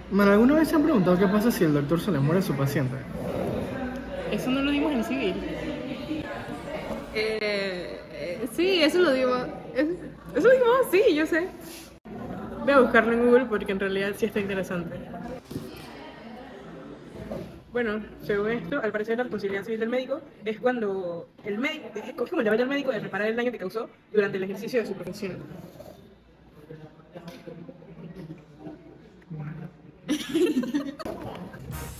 Man, ¿alguna vez se han preguntado qué pasa si el doctor se le muere a su paciente? Eso no lo dimos en civil. Sí, eso lo digo. Eso lo digo, sí, yo sé. Voy a buscarlo en Google porque en realidad sí está interesante. Bueno, según esto, al parecer la responsabilidad civil del médico es cuando el médico, es como el deber del médico de reparar el daño que causó durante el ejercicio de su profesión.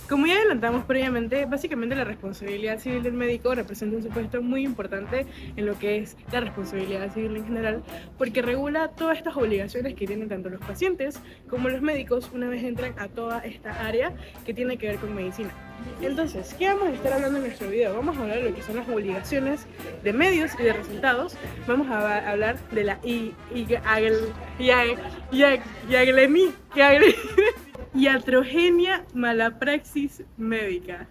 Como ya adelantamos previamente, básicamente la responsabilidad civil del médico representa un supuesto muy importante en lo que es la responsabilidad civil en general, porque regula todas estas obligaciones que tienen tanto los pacientes como los médicos una vez entran a toda esta área que tiene que ver con medicina. Entonces, ¿qué vamos a estar hablando en nuestro video? Vamos a hablar de lo que son las obligaciones de medios y de resultados. Vamos a hablar de la iatrogenia malapraxis médica.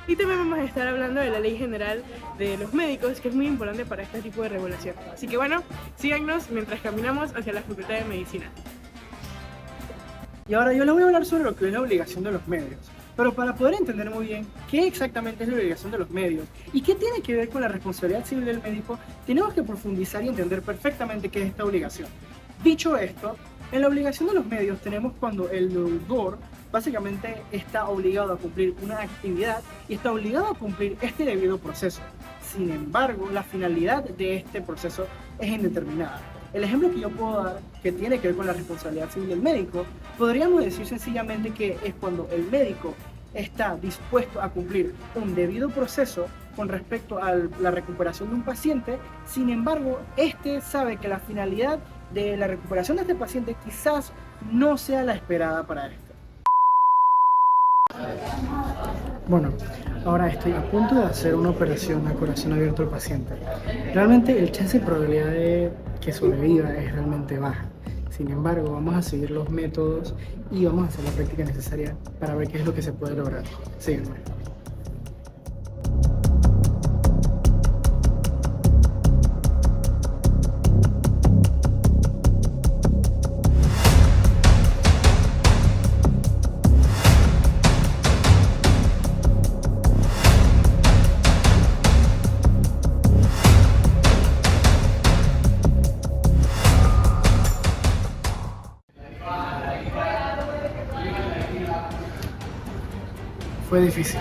Y también vamos a estar hablando de la Ley General de los Médicos, que es muy importante para este tipo de regulación. Así que bueno, síganos mientras caminamos hacia la Facultad de Medicina. Y ahora yo les voy a hablar sobre lo que es la obligación de los medios. Pero para poder entender muy bien qué exactamente es la obligación de los medios y qué tiene que ver con la responsabilidad civil del médico, tenemos que profundizar y entender perfectamente qué es esta obligación. Dicho esto, en la obligación de los medios tenemos cuando el deudor básicamente está obligado a cumplir una actividad y está obligado a cumplir este debido proceso. Sin embargo, la finalidad de este proceso es indeterminada. El ejemplo que yo puedo dar, que tiene que ver con la responsabilidad civil del médico, podríamos decir sencillamente que es cuando el médico está dispuesto a cumplir un debido proceso con respecto a la recuperación de un paciente. Sin embargo, este sabe que la finalidad de la recuperación de este paciente quizás no sea la esperada para este. Bueno, ahora estoy a punto de hacer una operación a corazón abierto al paciente. Realmente el chance de probabilidad de que sobreviva es realmente baja. Sin embargo, vamos a seguir los métodos y vamos a hacer la práctica necesaria para ver qué es lo que se puede lograr. Sígueme. Fue difícil,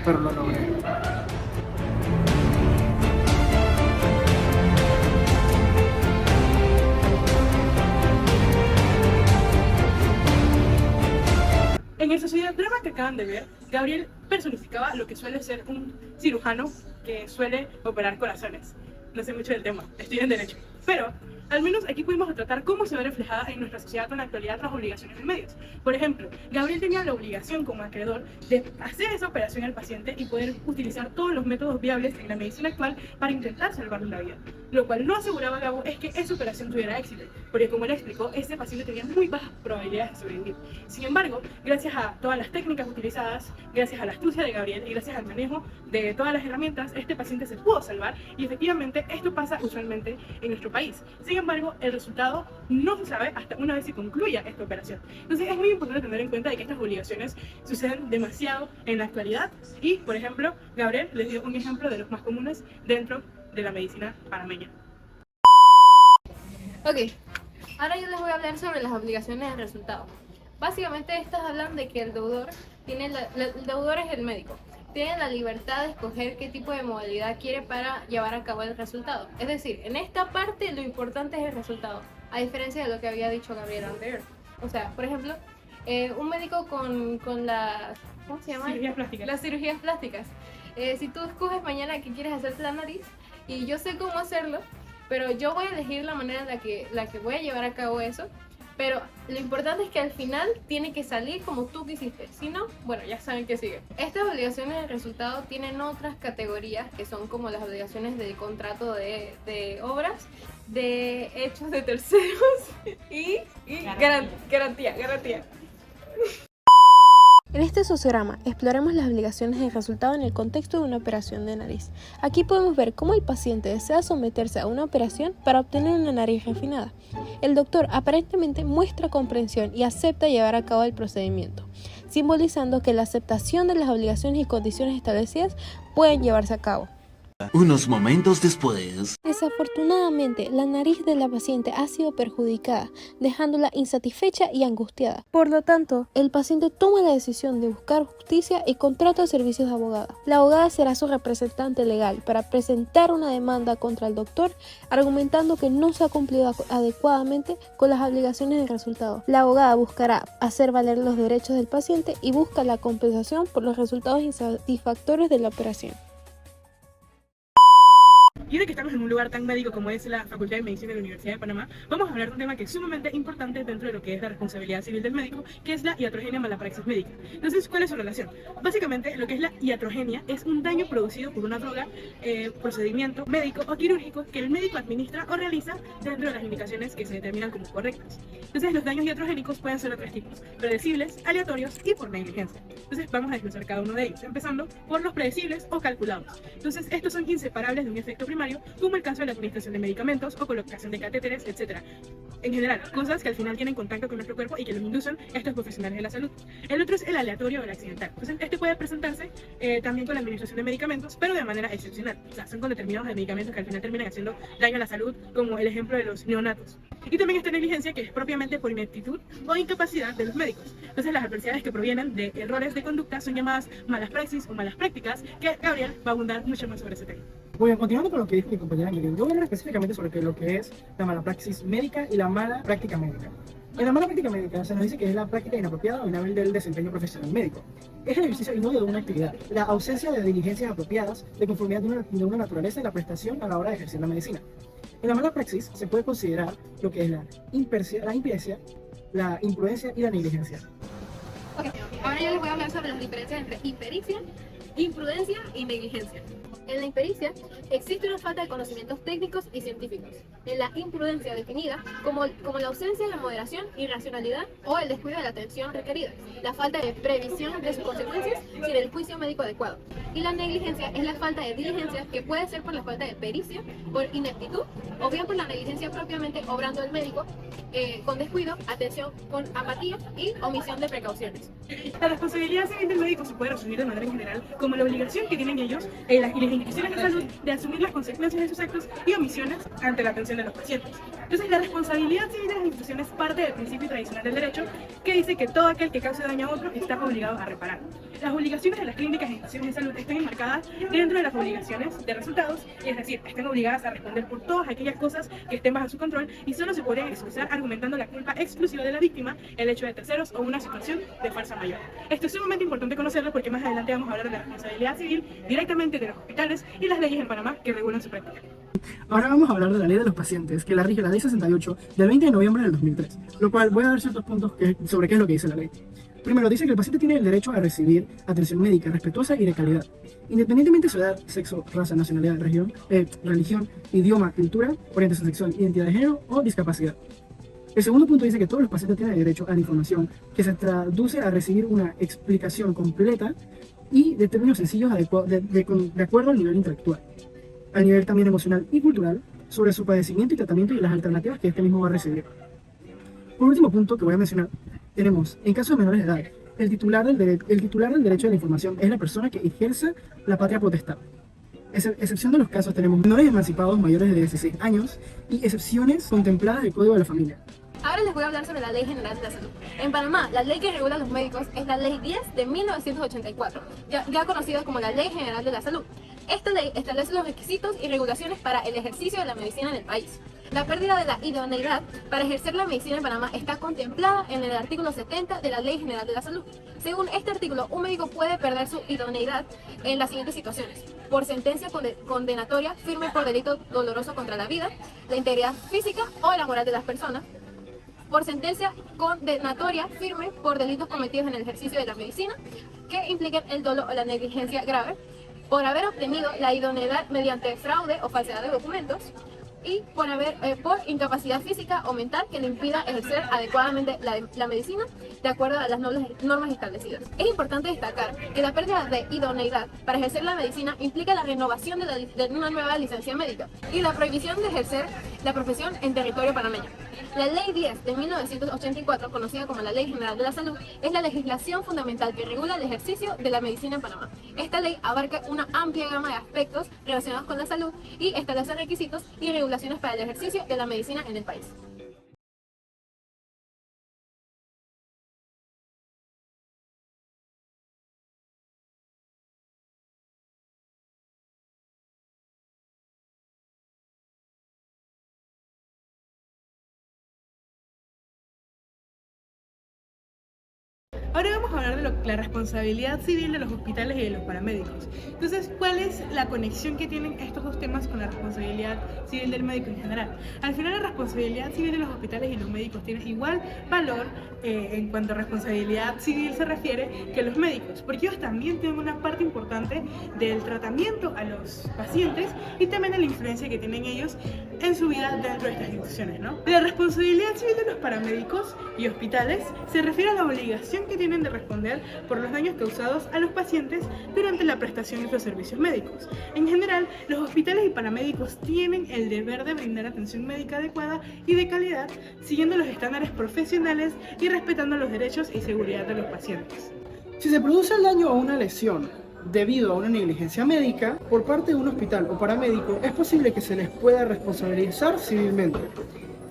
pero lo logré. En el sociodrama que acaban de ver, Gabriel personificaba lo que suele ser un cirujano que suele operar corazones. No sé mucho del tema, estoy en derecho. Pero al menos aquí pudimos retratar cómo se ve reflejada en nuestra sociedad con la actualidad las obligaciones de medios. Por ejemplo, Gabriel tenía la obligación como acreedor de hacer esa operación al paciente y poder utilizar todos los métodos viables en la medicina actual para intentar salvarle la vida. Lo cual no aseguraba a Gabo es que esa operación tuviera éxito, porque como él explicó, ese paciente tenía muy bajas probabilidades de sobrevivir. Sin embargo, gracias a todas las técnicas utilizadas, gracias a la astucia de Gabriel y gracias al manejo de todas las herramientas, este paciente se pudo salvar y efectivamente esto pasa usualmente en nuestro país. Sin embargo, el resultado no se sabe hasta una vez se concluya esta operación. Entonces es muy importante tener en cuenta de que estas obligaciones suceden demasiado en la actualidad y, por ejemplo, Gabriel les dio un ejemplo de los más comunes dentro de la medicina panameña. Ok, ahora yo les voy a hablar sobre las obligaciones de resultado. Básicamente estas hablan de que el deudor el deudor es el médico. Tiene la libertad de escoger qué tipo de modalidad quiere para llevar a cabo el resultado. Es decir, en esta parte lo importante es el resultado, a diferencia de lo que había dicho Gabriel anterior. O sea, por ejemplo, un médico con las, ¿cómo se llama? Cirugías plásticas. Las cirugías plásticas. Si tú escoges mañana que quieres hacerte la nariz y yo sé cómo hacerlo, pero yo voy a elegir la manera en la que voy a llevar a cabo eso. Pero lo importante es que al final tiene que salir como tú quisiste. Si no, bueno, ya saben que sigue. Estas obligaciones de resultado tienen otras categorías que son como las obligaciones de contrato de obras, de hechos de terceros y garantía. En este sociograma exploremos las obligaciones de resultado en el contexto de una operación de nariz. Aquí podemos ver cómo el paciente desea someterse a una operación para obtener una nariz refinada. El doctor aparentemente muestra comprensión y acepta llevar a cabo el procedimiento, simbolizando que la aceptación de las obligaciones y condiciones establecidas pueden llevarse a cabo. Unos momentos después. Desafortunadamente, la nariz de la paciente ha sido perjudicada, dejándola insatisfecha y angustiada. Por lo tanto, el paciente toma la decisión de buscar justicia y contrata servicios de abogada. La abogada será su representante legal para presentar una demanda contra el doctor, argumentando que no se ha cumplido adecuadamente con las obligaciones del resultado. La abogada buscará hacer valer los derechos del paciente y busca la compensación por los resultados insatisfactorios de la operación. Y ahora que estamos en un lugar tan médico como es la Facultad de Medicina de la Universidad de Panamá, vamos a hablar de un tema que es sumamente importante dentro de lo que es la responsabilidad civil del médico, que es la iatrogenia mala praxis médica. Entonces, ¿cuál es su relación? Básicamente, lo que es la iatrogenia es un daño producido por una droga, procedimiento médico o quirúrgico que el médico administra o realiza dentro de las indicaciones que se determinan como correctas. Entonces, los daños iatrogénicos pueden ser de tres tipos: predecibles, aleatorios y por negligencia. Entonces, vamos a desglosar cada uno de ellos, empezando por los predecibles o calculados. Entonces, estos son inseparables de un efecto primario, como el caso de la administración de medicamentos o colocación de catéteres, etc. En general, cosas que al final tienen contacto con nuestro cuerpo y que los inducen estos profesionales de la salud. El otro es el aleatorio o el accidental. Entonces, este puede presentarse también con la administración de medicamentos, pero de manera excepcional. O sea, son con determinados medicamentos que al final terminan haciendo daño a la salud, como el ejemplo de los neonatos. Y también esta negligencia, que es propiamente por ineptitud o incapacidad de los médicos. Entonces, las adversidades que provienen de errores de conducta son llamadas malas praxis o malas prácticas, que Gabriel va a abundar mucho más sobre ese tema. Bueno, continuando con lo que dijo mi compañera Miguel, yo voy a hablar específicamente sobre lo que es la mala praxis médica y la mala práctica médica. En la mala práctica médica se nos dice que es la práctica inapropiada o inhábil del desempeño profesional médico. Es el ejercicio inútil de una actividad, la ausencia de diligencias apropiadas de conformidad de una naturaleza y la prestación a la hora de ejercer la medicina. En la mala praxis se puede considerar lo que es la impericia, la imprudencia y la negligencia. Ok, ahora yo les voy a hablar sobre las diferencias entre impericia, imprudencia y negligencia. En la impericia existe una falta de conocimientos técnicos y científicos. En la imprudencia definida como la ausencia de moderación y racionalidad o el descuido de la atención requerida, la falta de previsión de sus consecuencias sin el juicio médico adecuado. Y la negligencia es la falta de diligencia, que puede ser por la falta de pericia, por ineptitud o bien por la negligencia propiamente obrando el médico con descuido, atención con apatía y omisión de precauciones. La responsabilidad civil del médico se puede resumir de manera en general como la obligación que tienen ellos y las instituciones de salud de asumir las consecuencias de sus actos y omisiones ante la atención de los pacientes. Entonces, la responsabilidad civil de las instituciones parte del principio tradicional del derecho, que dice que todo aquel que cause daño a otro está obligado a reparar. Las obligaciones de las clínicas e instituciones de salud están enmarcadas dentro de las obligaciones de resultados, es decir, están obligadas a responder por todas aquellas cosas que estén bajo su control y solo se podrían excusar argumentando la culpa exclusiva de la víctima, el hecho de terceros o una situación de fuerza mayor. Esto es sumamente importante conocerlo porque más adelante vamos a hablar de la responsabilidad civil directamente de los hospitales y las leyes en Panamá que regulan su práctica. Ahora vamos a hablar de la ley de los pacientes, que la rige la ley 68 del 20 de noviembre del 2003, lo cual voy a dar ciertos puntos sobre qué es lo que dice la ley. Primero, dice que el paciente tiene el derecho a recibir atención médica respetuosa y de calidad, independientemente de su edad, sexo, raza, nacionalidad, religión, idioma, cultura, orientación sexual, identidad de género o discapacidad. El segundo punto dice que todos los pacientes tienen derecho a la información, que se traduce a recibir una explicación completa y de términos sencillos de acuerdo al nivel intelectual, al nivel también emocional y cultural, sobre su padecimiento y tratamiento y las alternativas que este mismo va a recibir. Por último punto que voy a mencionar, tenemos, en caso de menores de edad, el titular del derecho a la información es la persona que ejerza la patria potestad. Excepción de los casos, tenemos menores emancipados mayores de 16 años y excepciones contempladas del Código de la Familia. Ahora les voy a hablar sobre la Ley General de la Salud. En Panamá, la ley que regula a los médicos es la Ley 10 de 1984, ya conocida como la Ley General de la Salud. Esta ley establece los requisitos y regulaciones para el ejercicio de la medicina en el país. La pérdida de la idoneidad para ejercer la medicina en Panamá está contemplada en el artículo 70 de la Ley General de la Salud. Según este artículo, un médico puede perder su idoneidad en las siguientes situaciones: por sentencia condenatoria firme por delito doloroso contra la vida, la integridad física o la moral de las personas; por sentencia condenatoria firme por delitos cometidos en el ejercicio de la medicina que impliquen el dolo o la negligencia grave; por haber obtenido la idoneidad mediante fraude o falsedad de documentos; y por incapacidad física o mental que le impida ejercer adecuadamente la medicina de acuerdo a las normas establecidas. Es importante destacar que la pérdida de idoneidad para ejercer la medicina implica la renovación de una nueva licencia médica y la prohibición de ejercer la profesión en territorio panameño. La Ley 10 de 1984, conocida como la Ley General de la Salud, es la legislación fundamental que regula el ejercicio de la medicina en Panamá. Esta ley abarca una amplia gama de aspectos relacionados con la salud y establece requisitos y regulaciones para el ejercicio de la medicina en el país. Ahora vamos a hablar de la responsabilidad civil de los hospitales y de los paramédicos. Entonces, ¿cuál es la conexión que tienen estos dos temas con la responsabilidad civil del médico en general? Al final, la responsabilidad civil de los hospitales y los médicos tiene igual valor en cuanto a responsabilidad civil se refiere que los médicos, porque ellos también tienen una parte importante del tratamiento a los pacientes y también de la influencia que tienen ellos en su vida dentro de estas instituciones, ¿no? La responsabilidad civil de los paramédicos y hospitales se refiere a la obligación que tienen de responder por los daños causados a los pacientes durante la prestación de los servicios médicos. En general, los hospitales y paramédicos tienen el deber de brindar atención médica adecuada y de calidad, siguiendo los estándares profesionales y respetando los derechos y seguridad de los pacientes. Si se produce el daño o una lesión debido a una negligencia médica por parte de un hospital o paramédico, es posible que se les pueda responsabilizar civilmente.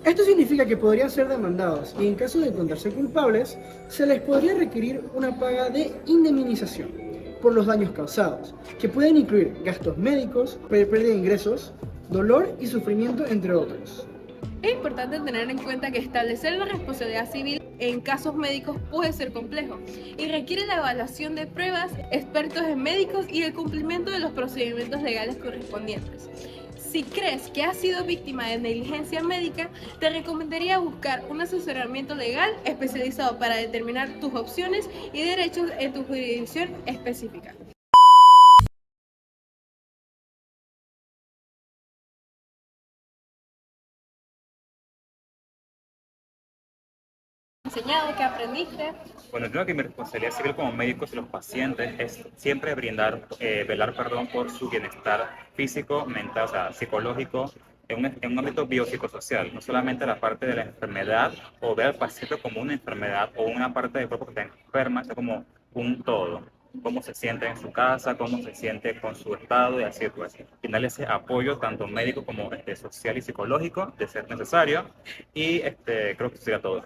Esto significa que podrían ser demandados y en caso de encontrarse culpables, se les podría requerir una paga de indemnización por los daños causados, que pueden incluir gastos médicos, pérdida de ingresos, dolor y sufrimiento, entre otros. Es importante tener en cuenta que establecer la responsabilidad civil en casos médicos puede ser complejo y requiere la evaluación de pruebas, expertos en médicos y el cumplimiento de los procedimientos legales correspondientes. Si crees que has sido víctima de negligencia médica, te recomendaría buscar un asesoramiento legal especializado para determinar tus opciones y derechos en tu jurisdicción específica. ¿Enseñado? ¿Qué aprendiste? Bueno, creo que mi responsabilidad civil como médico de los pacientes es siempre velar por su bienestar físico, mental, o sea, psicológico, en un ámbito biopsicosocial, no solamente la parte de la enfermedad o ver al paciente como una enfermedad o una parte del cuerpo que está enferma, sino como un todo. Cómo se siente en su casa, cómo se siente con su estado y así pues. Y darle ese apoyo tanto médico como social y psicológico de ser necesario y creo que eso sería todo.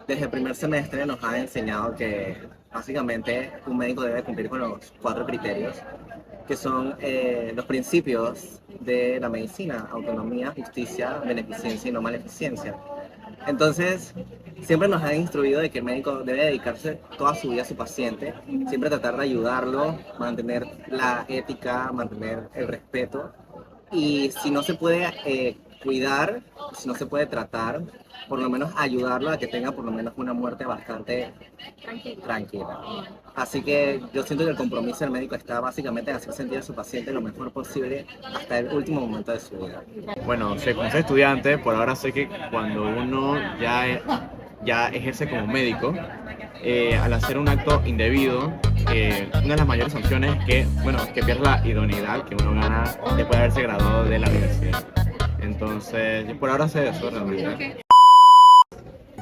Desde el primer semestre nos han enseñado que básicamente un médico debe cumplir con los 4 criterios que son los principios de la medicina: autonomía, justicia, beneficencia y no maleficencia. Entonces, siempre nos han instruido de que el médico debe dedicarse toda su vida a su paciente, siempre tratar de ayudarlo, mantener la ética, mantener el respeto, y si no se puede cuidar, si no se puede tratar, por lo menos ayudarlo a que tenga por lo menos una muerte bastante tranquila. Así que yo siento que el compromiso del médico está básicamente en hacer sentir a su paciente lo mejor posible hasta el último momento de su vida. Bueno, como soy estudiante, por ahora sé que cuando uno ya ejerce como médico, al hacer un acto indebido, una de las mayores sanciones es que pierda la idoneidad que uno gana después de haberse graduado de la universidad. Entonces, por ahora sé eso realmente.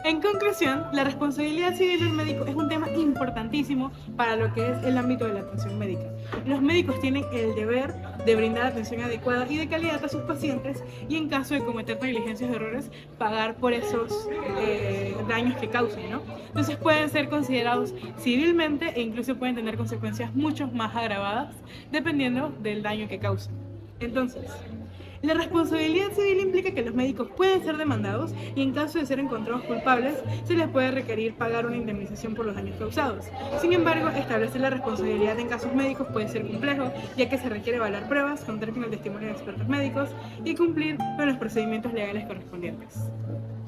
En conclusión, la responsabilidad civil del médico es un tema importantísimo para lo que es el ámbito de la atención médica. Los médicos tienen el deber de brindar atención adecuada y de calidad a sus pacientes y en caso de cometer negligencias o errores, pagar por esos daños que causen, ¿no? Entonces pueden ser considerados civilmente e incluso pueden tener consecuencias mucho más agravadas dependiendo del daño que causen. Entonces, la responsabilidad civil implica que los médicos pueden ser demandados y en caso de ser encontrados culpables se les puede requerir pagar una indemnización por los daños causados. Sin embargo, establecer la responsabilidad en casos médicos puede ser complejo, ya que se requiere evaluar pruebas, contar con el testimonio de expertos médicos y cumplir con los procedimientos legales correspondientes.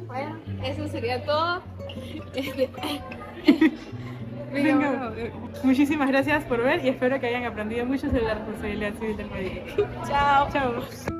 Bueno, eso sería todo. Venga, muchísimas gracias por ver y espero que hayan aprendido mucho sobre la responsabilidad civil del médico. Chao. Chao.